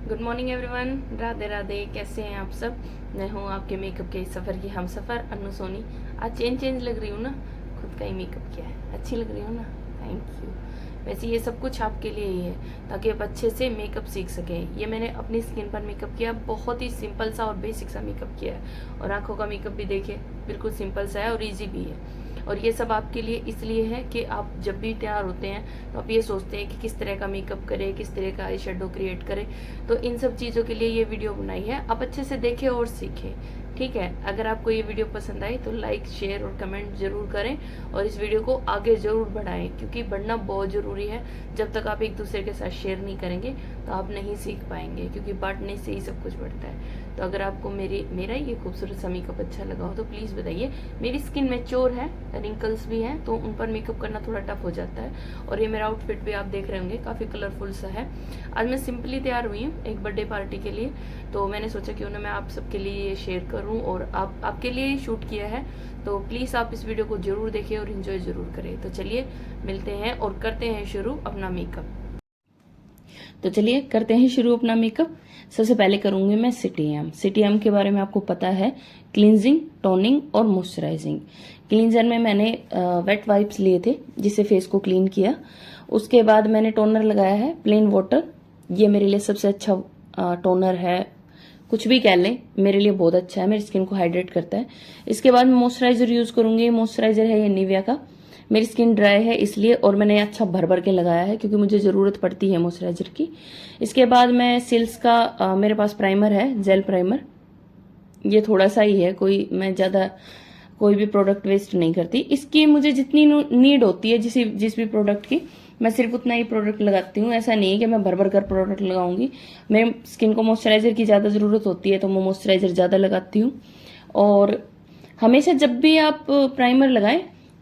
Good morning everyone, Radhe Radhe. कैसे हैं आप सब? मैं हूँ आपके मेकअप के सफ़र की हम सफ़र अनु सोनी। आज चेंज लग रही हूँ ना, खुद का ही मेकअप किया है, अच्छी लग रही हूँ ना, थैंक यू। वैसे ये सब कुछ आपके लिए ही है ताकि आप अच्छे से मेकअप सीख सकें। ये मैंने अपनी स्किन पर मेकअप किया, बहुत ही सिंपल सा और बेसिक सा मेकअप किया है। और आंखों का मेकअप भी देखिए, बिल्कुल सिंपल सा है और ईजी भी है। और ये सब आपके लिए इसलिए है कि आप जब भी तैयार होते हैं तो आप ये सोचते हैं कि किस तरह का मेकअप करें, किस तरह का आई शेडो क्रिएट करें। तो इन सब चीज़ों के लिए ये वीडियो बनाई है, आप अच्छे से देखें और सीखें। ठीक है, अगर आपको ये वीडियो पसंद आई तो लाइक, शेयर और कमेंट जरूर करें और इस वीडियो को आगे जरूर बढ़ाएं, क्योंकि बढ़ना बहुत ज़रूरी है। जब तक आप एक दूसरे के साथ शेयर नहीं करेंगे तो आप नहीं सीख पाएंगे, क्योंकि बांटने से ही सब कुछ बढ़ता है। तो अगर आपको मेरा ये खूबसूरत सा मेकअप अच्छा लगा हो तो प्लीज़ बताइए। मेरी स्किन मैच्योर है, रिंकल्स भी हैं, तो उन पर मेकअप करना थोड़ा टफ हो जाता है। और ये मेरा आउटफिट भी आप देख रहे होंगे, काफ़ी कलरफुल सा है। आज मैं सिंपली तैयार हुई हूँ एक बर्थडे पार्टी के लिए, तो मैंने सोचा क्यों ना मैं आप सबके लिए ये शेयर करूँ और आपके लिए ही शूट किया है। तो प्लीज़ आप इस वीडियो को जरूर देखें और इन्जॉय ज़रूर करें। तो चलिए मिलते हैं और करते हैं शुरू अपना मेकअप। तो चलिए करते हैं शुरू अपना मेकअप। सबसे पहले करूंगी मैं सिटीएम। सिटीएम के बारे में आपको पता है, क्लींजिंग, टोनिंग और मॉइस्चराइजिंग। क्लींजर में मैंने वेट वाइप्स लिए थे जिससे फेस को क्लीन किया। उसके बाद मैंने टोनर लगाया है प्लेन वाटर। ये मेरे लिए सबसे अच्छा टोनर है, कुछ भी कह लें, मेरे लिए बहुत अच्छा है, मेरी स्किन को हाइड्रेट करता है। इसके बाद मैं मॉइस्चराइजर यूज करूंगी। मॉइस्चराइजर है ये निविया का, मेरी स्किन ड्राई है इसलिए, और मैंने अच्छा भर भर के लगाया है क्योंकि मुझे ज़रूरत पड़ती है मॉइस्चराइजर की। इसके बाद मैं सिल्स का मेरे पास प्राइमर है, जेल प्राइमर। ये थोड़ा सा ही है, मैं ज़्यादा कोई भी प्रोडक्ट वेस्ट नहीं करती। इसकी मुझे जितनी नीड होती है जिस भी प्रोडक्ट की, मैं सिर्फ उतना ही प्रोडक्ट लगाती हूँ। ऐसा नहीं है कि मैं भर भर कर प्रोडक्ट लगाऊंगी। मेरे स्किन को मॉइस्चराइजर की ज़्यादा ज़रूरत होती है तो मैं मॉइस्चराइजर ज़्यादा लगाती हूँ। और हमेशा जब भी आप प्राइमर लगाएं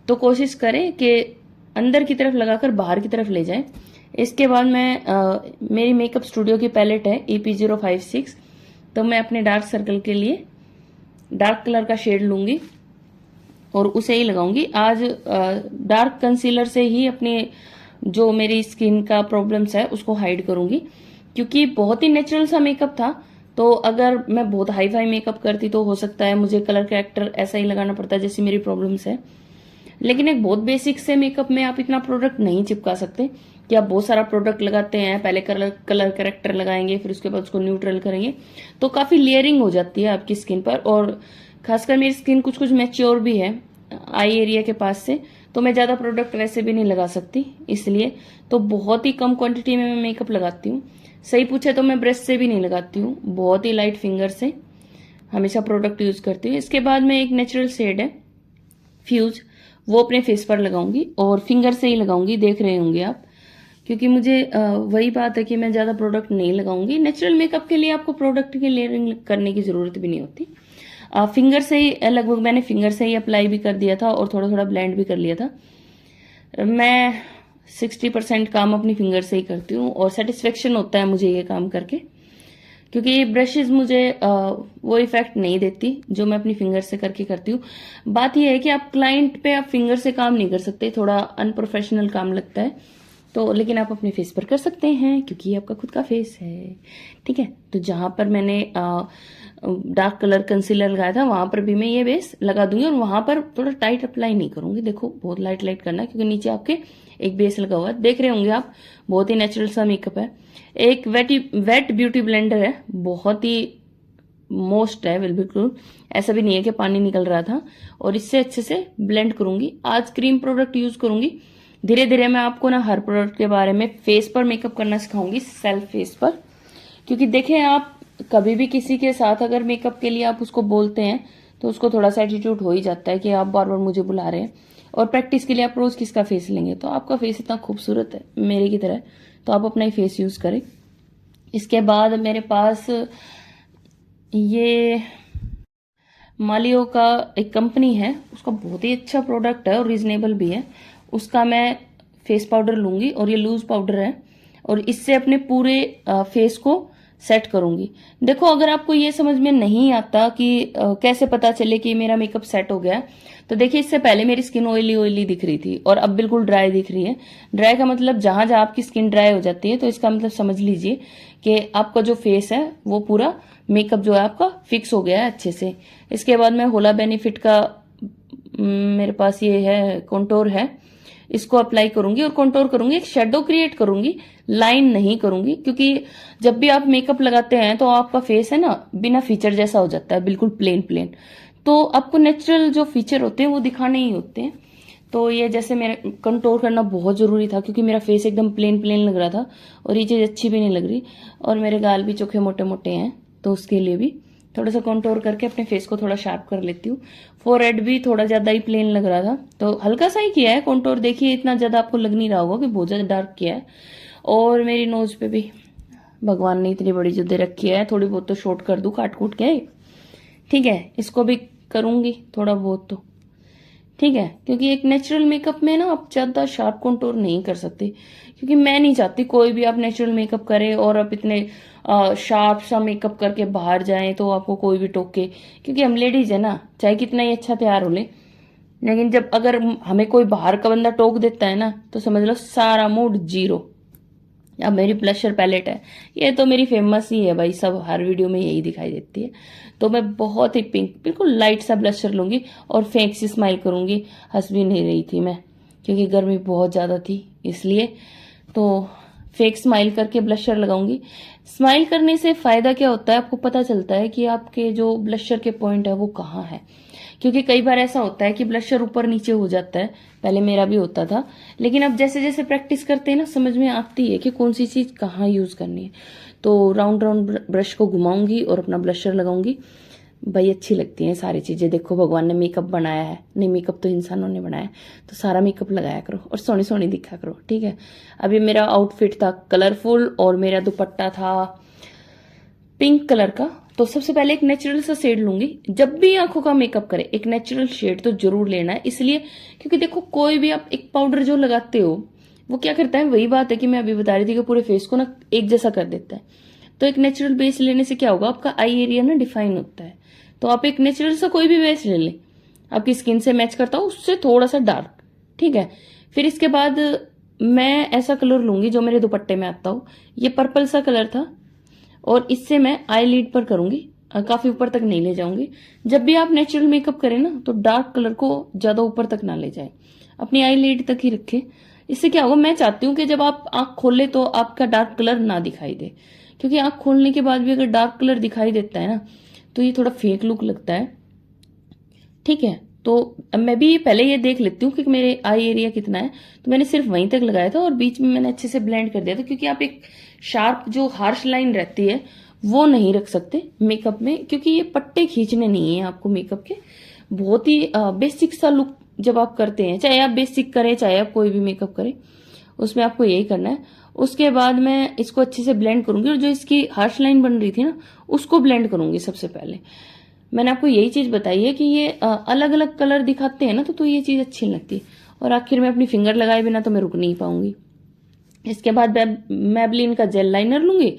तो कोशिश करें कि अंदर की तरफ लगाकर बाहर की तरफ ले जाएं। इसके बाद मेरी मेकअप स्टूडियो की पैलेट है EP056, तो मैं अपने डार्क सर्कल के लिए डार्क कलर का शेड लूंगी और उसे ही लगाऊंगी। आज डार्क कंसीलर से ही अपने जो मेरी स्किन का प्रॉब्लम्स है उसको हाइड करूंगी, क्योंकि बहुत ही नेचुरल सा मेकअप था। तो अगर मैं बहुत हाई फाई मेकअप करती तो हो सकता है मुझे कलर करेक्टर ऐसा ही लगाना पड़ता जैसी मेरी प्रॉब्लम्स है। लेकिन एक बहुत बेसिक से मेकअप में आप इतना प्रोडक्ट नहीं चिपका सकते कि आप बहुत सारा प्रोडक्ट लगाते हैं, पहले कलर करेक्टर लगाएंगे फिर उसके बाद उसको न्यूट्रल करेंगे, तो काफी लेयरिंग हो जाती है आपकी स्किन पर। और खासकर मेरी स्किन कुछ कुछ मैच्योर भी है आई एरिया के पास से, तो मैं ज्यादा प्रोडक्ट वैसे भी नहीं लगा सकती, इसलिए तो बहुत ही कम क्वांटिटी में मैं मेकअप लगाती हूँ। सही पूछे तो मैं ब्रश से भी नहीं लगाती हूँ, बहुत ही लाइट फिंगर से हमेशा प्रोडक्ट यूज करती हूँ। इसके बाद में एक नेचुरल शेड है फ्यूज, वो अपने फेस पर लगाऊंगी और फिंगर से ही लगाऊंगी, देख रहे होंगे आप, क्योंकि मुझे वही बात है कि मैं ज्यादा प्रोडक्ट नहीं लगाऊंगी। नेचुरल मेकअप के लिए आपको प्रोडक्ट की लेयरिंग करने की जरूरत भी नहीं होती। फिंगर से ही लगभग मैंने फिंगर से ही अप्लाई भी कर दिया था और थोड़ा थोड़ा ब्लेंड भी कर लिया था। मैं 60% काम अपनी फिंगर से ही करती हूँ और सेटिस्फेक्शन होता है मुझे ये काम करके, क्योंकि ये ब्रशेज मुझे वो इफेक्ट नहीं देती जो मैं अपनी फिंगर से करके करती हूँ। बात यह है कि आप क्लाइंट पे आप फिंगर से काम नहीं कर सकते, थोड़ा अनप्रोफेशनल काम लगता है, तो लेकिन आप अपने फेस पर कर सकते हैं क्योंकि ये आपका खुद का फेस है। ठीक है, तो जहां पर मैंने डार्क कलर कंसीलर लगाया था वहां पर भी मैं ये बेस लगा दूंगी और वहां पर थोड़ा टाइट अप्लाई नहीं करूंगी। देखो बहुत लाइट लाइट करना है क्योंकि नीचे आपके एक बेस लगा हुआ है, देख रहे होंगे आप, बहुत ही नेचुरल सा मेकअप है। एक वेट ब्यूटी ब्लेंडर है, बहुत ही मोस्ट है, बिल्कुल ऐसा भी नहीं है कि पानी निकल रहा था, और इससे अच्छे से ब्लेंड करूंगी। आज क्रीम प्रोडक्ट यूज करूंगी, धीरे धीरे मैं आपको ना हर प्रोडक्ट के बारे में फेस पर मेकअप करना सिखाऊंगी, सेल्फ फेस पर। क्योंकि देखें, आप कभी भी किसी के साथ अगर मेकअप के लिए आप उसको बोलते हैं तो उसको थोड़ा सा एटीट्यूड हो ही जाता है कि आप बार बार मुझे बुला रहे हैं, और प्रैक्टिस के लिए आप रोज किसका फेस लेंगे। तो आपका फेस इतना खूबसूरत है मेरे की तरह, तो आप अपना ही फेस यूज करें। इसके बाद मेरे पास ये मालियो का एक कंपनी है, उसका बहुत ही अच्छा प्रोडक्ट है और रीजनेबल भी है। उसका मैं फेस पाउडर लूंगी और ये लूज पाउडर है, और इससे अपने पूरे फेस को सेट करूंगी। देखो, अगर आपको ये समझ में नहीं आता कि कैसे पता चले कि मेरा मेकअप सेट हो गया, तो देखिए इससे पहले मेरी स्किन ऑयली ऑयली दिख रही थी और अब बिल्कुल ड्राई दिख रही है। ड्राई का मतलब जहां जहां आपकी स्किन ड्राई हो जाती है तो इसका मतलब समझ लीजिए कि आपका जो फेस है वो पूरा मेकअप जो है आपका फिक्स हो गया है अच्छे से। इसके बाद मैं होला बेनिफिट का मेरे पास ये है कंटूर है, इसको अप्लाई करूंगी और कंटूर करूंगी, एक शेडो क्रिएट करूंगी, लाइन नहीं करूंगी, क्योंकि जब भी आप मेकअप लगाते हैं तो आपका फेस है ना बिना फीचर जैसा हो जाता है, बिल्कुल प्लेन प्लेन। तो आपको नेचुरल जो फीचर होते हैं वो दिखाने ही होते हैं। तो ये जैसे मेरा कंटूर करना बहुत जरूरी था क्योंकि मेरा फेस एकदम प्लेन प्लेन लग रहा था और ये चीज अच्छी भी नहीं लग रही, और मेरे गाल भी चोखे मोटे मोटे हैं, तो उसके लिए भी थोड़ा सा कंटूर करके अपने फेस को थोड़ा शार्प कर लेती हूँ। फोरहेड भी थोड़ा ज्यादा ही प्लेन लग रहा था तो हल्का सा ही किया है कंटूर, देखिए इतना ज्यादा आपको लग नहीं रहा होगा कि बहुत ज्यादा डार्क किया है। और मेरी नोज पे भी भगवान ने इतनी बड़ी जो दे रखी है, थोड़ी बहुत तो शॉर्ट कर दूं काट कूट के, ठीक है, इसको भी करूंगी थोड़ा बहुत तो, ठीक है, क्योंकि एक नेचुरल मेकअप में ना आप ज्यादा शार्प कंटूर नहीं कर सकते, क्योंकि मैं नहीं चाहती कोई भी आप नेचुरल मेकअप करे और आप इतने शार्प सा मेकअप करके बाहर जाएं तो आपको कोई भी टोके, क्योंकि हम लेडीज है ना, चाहे कितना ही अच्छा तैयार हो ले, लेकिन जब अगर हमें कोई बाहर का बंदा टोक देता है ना तो समझ लो सारा मूड जीरो। अब मेरी ब्लशर पैलेट है, ये तो मेरी फेमस ही है भाई, सब हर वीडियो में यही दिखाई देती है। तो मैं बहुत ही पिंक बिल्कुल लाइट सा ब्लशर लूंगी और फेंक सी स्माइल करूंगी। हंस भी नहीं रही थी मैं क्योंकि गर्मी बहुत ज्यादा थी इसलिए, तो फेक स्माइल करके ब्लशर लगाऊंगी। स्माइल करने से फायदा क्या होता है, आपको पता चलता है कि आपके जो ब्लशर के पॉइंट है वो कहाँ है, क्योंकि कई बार ऐसा होता है कि ब्लशर ऊपर नीचे हो जाता है, पहले मेरा भी होता था, लेकिन अब जैसे जैसे प्रैक्टिस करते हैं ना समझ में आती है कि कौन सी चीज कहाँ यूज करनी है। तो राउंड राउंड ब्रश को घुमाऊंगी और अपना ब्लशर लगाऊंगी। भाई अच्छी लगती हैं सारी चीजें, देखो भगवान ने मेकअप बनाया है, नहीं मेकअप तो इंसानों ने बनाया है, तो सारा मेकअप लगाया करो और सोनी सोनी दिखा करो, ठीक है। अभी मेरा आउटफिट था कलरफुल और मेरा दुपट्टा था पिंक कलर का, तो सबसे पहले एक नेचुरल सा शेड लूंगी। जब भी आंखों का मेकअप करे एक नेचुरल शेड तो जरूर लेना है, इसलिए क्योंकि देखो कोई भी आप एक पाउडर जो लगाते हो वो क्या करता है, वही बात है कि मैं अभी बता रही थी कि पूरे फेस को ना एक जैसा कर देता है। तो एक नेचुरल बेस लेने से क्या होगा, आपका आई एरिया ना डिफाइन होता है। तो आप एक नेचुरल सा कोई भी बेस ले लें, आपकी स्किन से मैच करता हो, उससे थोड़ा सा डार्क, ठीक है। फिर इसके बाद मैं ऐसा कलर लूंगी जो मेरे दुपट्टे में आता हो, ये पर्पल सा कलर था और इससे मैं आई लीड पर करूंगी, काफी ऊपर तक नहीं ले जाऊंगी। जब भी आप नेचुरल मेकअप करें ना तो डार्क कलर को ज्यादा ऊपर तक ना ले जाए, अपनी आई लीड तक ही रखें। इससे क्या होगा, मैं चाहती हूँ कि जब आप आंख खोले तो आपका डार्क कलर ना दिखाई दे, क्योंकि आंख खोलने के बाद भी अगर डार्क कलर दिखाई देता है ना तो ये थोड़ा फेक लुक लगता है, ठीक है। तो मैं भी पहले ये देख लेती हूँ कि मेरे आई एरिया कितना है, तो मैंने सिर्फ वहीं तक लगाया था और बीच में मैंने अच्छे से ब्लेंड कर दिया था, क्योंकि आप एक शार्प जो हार्श लाइन रहती है वो नहीं रख सकते मेकअप में, क्योंकि ये पट्टे खींचने नहीं है आपको मेकअप के। बहुत ही बेसिक सा लुक जब आप करते हैं, चाहे आप बेसिक करें चाहे आप कोई भी मेकअप करें, उसमें आपको यही करना है। उसके बाद मैं इसको अच्छे से ब्लेंड करूंगी और जो इसकी हार्श लाइन बन रही थी ना उसको ब्लेंड करूंगी। सबसे पहले मैंने आपको यही चीज बताई है कि ये अलग अलग कलर दिखाते हैं ना तो ये चीज अच्छी नहीं लगती। और आखिर में अपनी फिंगर लगाए बिना तो मैं रुक नहीं पाऊंगी। इसके बाद मैबलिन का जेल लाइनर लूंगी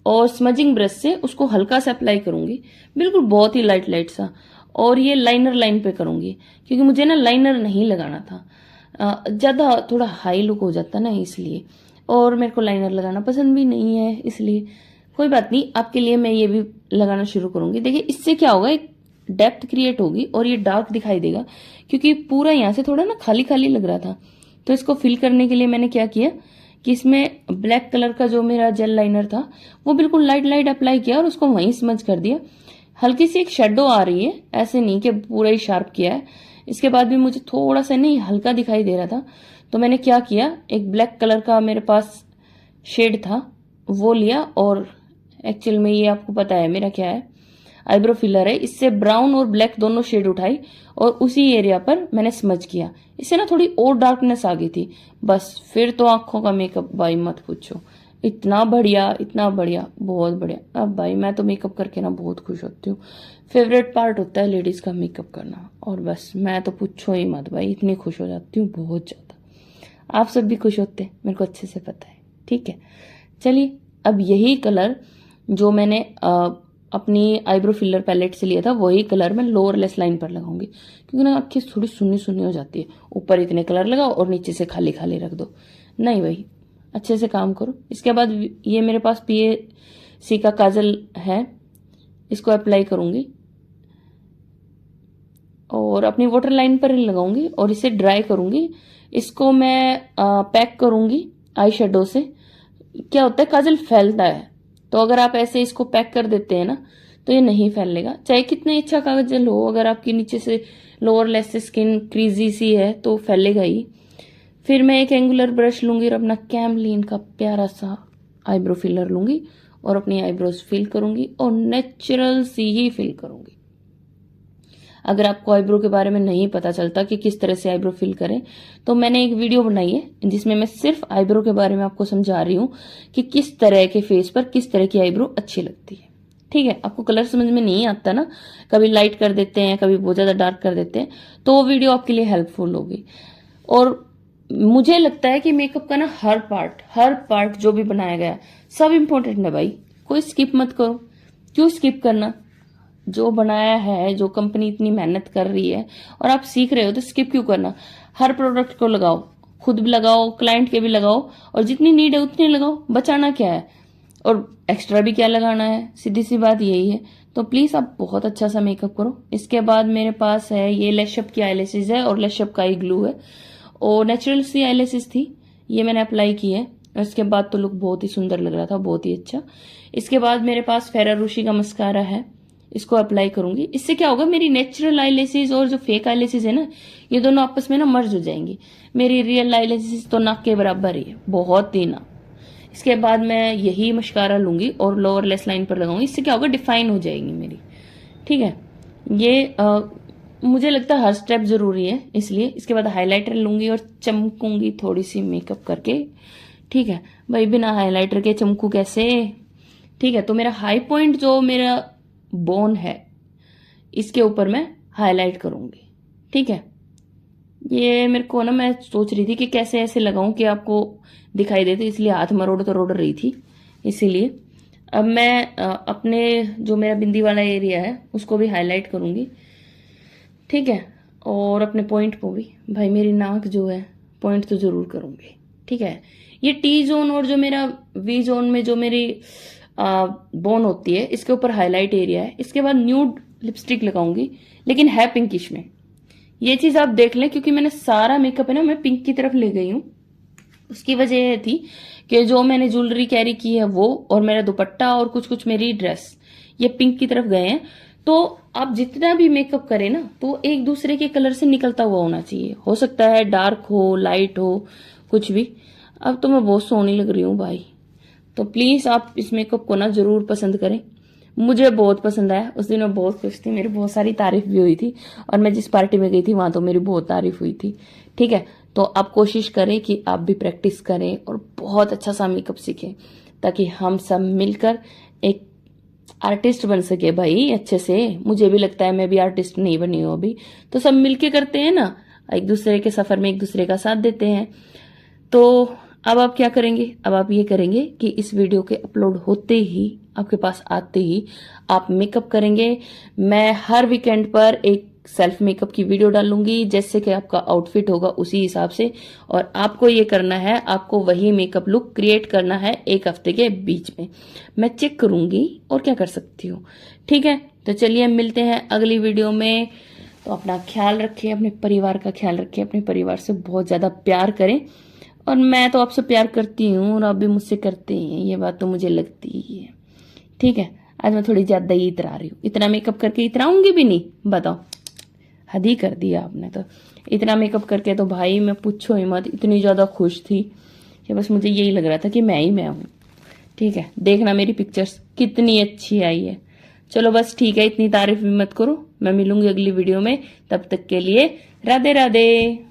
और स्मजिंग ब्रश से उसको हल्का सा अप्लाई करूंगी, बिल्कुल बहुत ही लाइट लाइट सा, और ये लाइनर लाइन पे करूंगी क्योंकि मुझे ना लाइनर नहीं लगाना था, ज्यादा थोड़ा हाई लुक हो जाता ना इसलिए, और मेरे को लाइनर लगाना पसंद भी नहीं है, इसलिए कोई बात नहीं, आपके लिए मैं ये भी लगाना शुरू करूंगी। देखिए इससे क्या होगा, एक डेप्थ क्रिएट होगी और ये डार्क दिखाई देगा, क्योंकि पूरा यहाँ से थोड़ा ना खाली खाली लग रहा था। तो इसको फिल करने के लिए मैंने क्या किया कि इसमें ब्लैक कलर का जो मेरा जेल लाइनर था वो बिल्कुल लाइट लाइट अप्लाई किया और उसको वहीं स्मज कर दिया। हल्की सी एक शेडो आ रही है, ऐसे नहीं कि पूरा ही शार्प किया है। इसके बाद भी मुझे थोड़ा सा नहीं हल्का दिखाई दे रहा था, तो मैंने क्या किया, एक ब्लैक कलर का मेरे पास शेड था वो लिया, और एक्चुअल में ये आपको पता है मेरा क्या है, आईब्रो फिलर है, इससे ब्राउन और ब्लैक दोनों शेड उठाई और उसी एरिया पर मैंने स्मज किया। इससे ना थोड़ी और डार्कनेस आ गई थी। बस फिर तो आंखों का मेकअप भाई मत पूछो, इतना बढ़िया बहुत बढ़िया। अब भाई मैं तो मेकअप करके ना बहुत खुश होती हूँ, फेवरेट पार्ट होता है लेडीज का मेकअप करना, और बस मैं तो पूछो ही मत भाई, इतनी खुश हो जाती हूँ बहुत ज्यादा। आप सब भी खुश होते हैं, मेरे को अच्छे से पता है, ठीक है। चलिए अब यही कलर जो मैंने अपनी आईब्रो फिलर पैलेट से लिया था, वही कलर मैं लोअर लेस लाइन पर लगाऊंगी, क्योंकि ना आंखें थोड़ी सुन्नी सुन्नी हो जाती है। ऊपर इतने कलर लगाओ और नीचे से खाली खाली रख दो, नहीं भाई, अच्छे से काम करो। इसके बाद ये मेरे पास PAC का काजल है, इसको अप्लाई करूंगी और अपनी वाटर लाइन पर लगाऊंगी और इसे ड्राई करूंगी। इसको मैं पैक करूंगी आई शेडो से। क्या होता है, काजल फैलता है, तो अगर आप ऐसे इसको पैक कर देते हैं ना तो ये नहीं फैलेगा, चाहे कितने अच्छा काजल हो। अगर आपकी नीचे से लोअर लेस से स्किन क्रीजी सी है तो फैलेगा ही। फिर मैं एक एंगुलर ब्रश लूंगी और अपना कैमलिन का प्यारा सा आईब्रो फिलर लूंगी और अपनी आईब्रोज फिल करूंगी और नेचुरल सी ही फिल करूंगी। अगर आपको आईब्रो के बारे में नहीं पता चलता कि किस तरह से आईब्रो फिल करें, तो मैंने एक वीडियो बनाई है जिसमें मैं सिर्फ आईब्रो के बारे में आपको समझा रही हूं कि किस तरह के फेस पर किस तरह की आईब्रो अच्छी लगती है। ठीक है, आपको कलर समझ में नहीं आता ना, कभी लाइट कर देते हैं, कभी बहुत ज्यादा डार्क कर देते हैं, तो वो वीडियो आपके लिए हेल्पफुल होगी। और मुझे लगता है कि मेकअप का ना हर पार्ट जो भी बनाया गया सब इंपॉर्टेंट है भाई, कोई स्किप मत करो। क्यों स्किप करना, जो बनाया है, जो कंपनी इतनी मेहनत कर रही है और आप सीख रहे हो, तो स्किप क्यों करना। हर प्रोडक्ट को लगाओ, खुद भी लगाओ, क्लाइंट के भी लगाओ, और जितनी नीड है उतनी लगाओ, बचाना क्या है और एक्स्ट्रा भी क्या लगाना है, सीधी सी बात यही है। तो प्लीज आप बहुत अच्छा सा मेकअप करो। इसके बाद मेरे पास है ये लैशअप की आईलैशेज है और लैशअप का ही ग्लू है, और नेचुरल सी आईलैशेज थी, ये मैंने अप्लाई की है। और इसके बाद तो लुक बहुत ही सुंदर लग रहा था, बहुत ही अच्छा। इसके बाद मेरे पास फेरारूशी का मस्कारा है, इसको अप्लाई करूंगी। इससे क्या होगा, मेरी नेचुरल आईलैशेज और जो फेक आईलैशेज है ना, ये दोनों आपस में ना मर्ज हो जाएंगी। मेरी रियल आईलैशेज तो नाक के बराबर ही है, बहुत ही ना। इसके बाद मैं यही मस्कारा लूंगी और लोअर लेस लाइन पर लगाऊंगी, इससे क्या होगा, डिफाइन हो जाएगी मेरी। ठीक है, ये मुझे लगता है हर स्टेप जरूरी है, इसलिए। इसके बाद हाइलाइटर लूंगी और चमकूंगी थोड़ी सी मेकअप करके। ठीक है भाई, बिना हाइलाइटर के चमकू कैसे। ठीक है, तो मेरा हाई पॉइंट जो मेरा बोन है, इसके ऊपर मैं हाईलाइट करूंगी। ठीक है, ये मेरे को ना, मैं सोच रही थी कि कैसे ऐसे लगाऊं कि आपको दिखाई दे, तो इसलिए हाथ मरोड़ तो रोड़ रही थी, इसीलिए। अब मैं अपने जो मेरा बिंदी वाला एरिया है उसको भी हाईलाइट करूंगी। ठीक है, और अपने पॉइंट को भी, भाई मेरी नाक जो है पॉइंट तो जरूर करूंगी। ठीक है, ये T जोन और जो मेरा V जोन में जो मेरी बोन होती है, इसके ऊपर हाईलाइट एरिया है। इसके बाद न्यूड लिपस्टिक लगाऊंगी, लेकिन है पिंकिश में। ये चीज आप देख लें, क्योंकि मैंने सारा मेकअप है ना, मैं पिंक की तरफ ले गई हूँ। उसकी वजह यह थी कि जो मैंने ज्वेलरी कैरी की है वो, और मेरा दुपट्टा और कुछ कुछ मेरी ड्रेस, ये पिंक की तरफ गए हैं। तो आप जितना भी मेकअप करें ना, तो एक दूसरे के कलर से निकलता हुआ होना चाहिए। हो सकता है डार्क हो, लाइट हो, कुछ भी। अब तो मैं बहुत सोहनी लग रही हूँ भाई, तो प्लीज आप इस मेकअप को ना जरूर पसंद करें। मुझे बहुत पसंद आया, उस दिन मैं बहुत खुश थी, मेरी बहुत सारी तारीफ भी हुई थी, और मैं जिस पार्टी में गई थी वहां तो मेरी बहुत तारीफ हुई थी। ठीक है, तो आप कोशिश करें कि आप भी प्रैक्टिस करें और बहुत अच्छा सा मेकअप सीखें, ताकि हम सब मिलकर एक आर्टिस्ट बन सके भाई अच्छे से। मुझे भी लगता है, मैं भी आर्टिस्ट नहीं बनी हूँ अभी, तो सब मिलके करते हैं ना, एक दूसरे के सफर में एक दूसरे का साथ देते हैं। तो अब आप क्या करेंगे, अब आप ये करेंगे कि इस वीडियो के अपलोड होते ही, आपके पास आते ही आप मेकअप करेंगे। मैं हर वीकेंड पर एक सेल्फ मेकअप की वीडियो डालूंगी, जैसे कि आपका आउटफिट होगा उसी हिसाब से, और आपको ये करना है, आपको वही मेकअप लुक क्रिएट करना है 1 हफ्ते के बीच में। मैं चेक करूंगी और क्या कर सकती हूँ। ठीक है, तो चलिए मिलते हैं अगली वीडियो में। तो अपना ख्याल रखें, अपने परिवार का ख्याल रखें, अपने परिवार से बहुत ज्यादा प्यार करें। और मैं तो आपसे प्यार करती हूँ और आप भी मुझसे करते हैं, ये बात तो मुझे लगती ही है। ठीक है, आज मैं थोड़ी ज्यादा ही इतरा रही हूँ, इतना मेकअप करके इतराऊंगी भी नहीं, बताओ, हद ही कर दिया आपने तो। इतना मेकअप करके तो भाई मैं पूछो ही मत, इतनी ज्यादा खुश थी कि बस मुझे यही लग रहा था कि मैं ही मैं हूँ। ठीक है, देखना मेरी पिक्चर्स कितनी अच्छी आई है। चलो बस ठीक है, इतनी तारीफ भी मत करो, मैं मिलूंगी अगली वीडियो में, तब तक के लिए राधे राधे।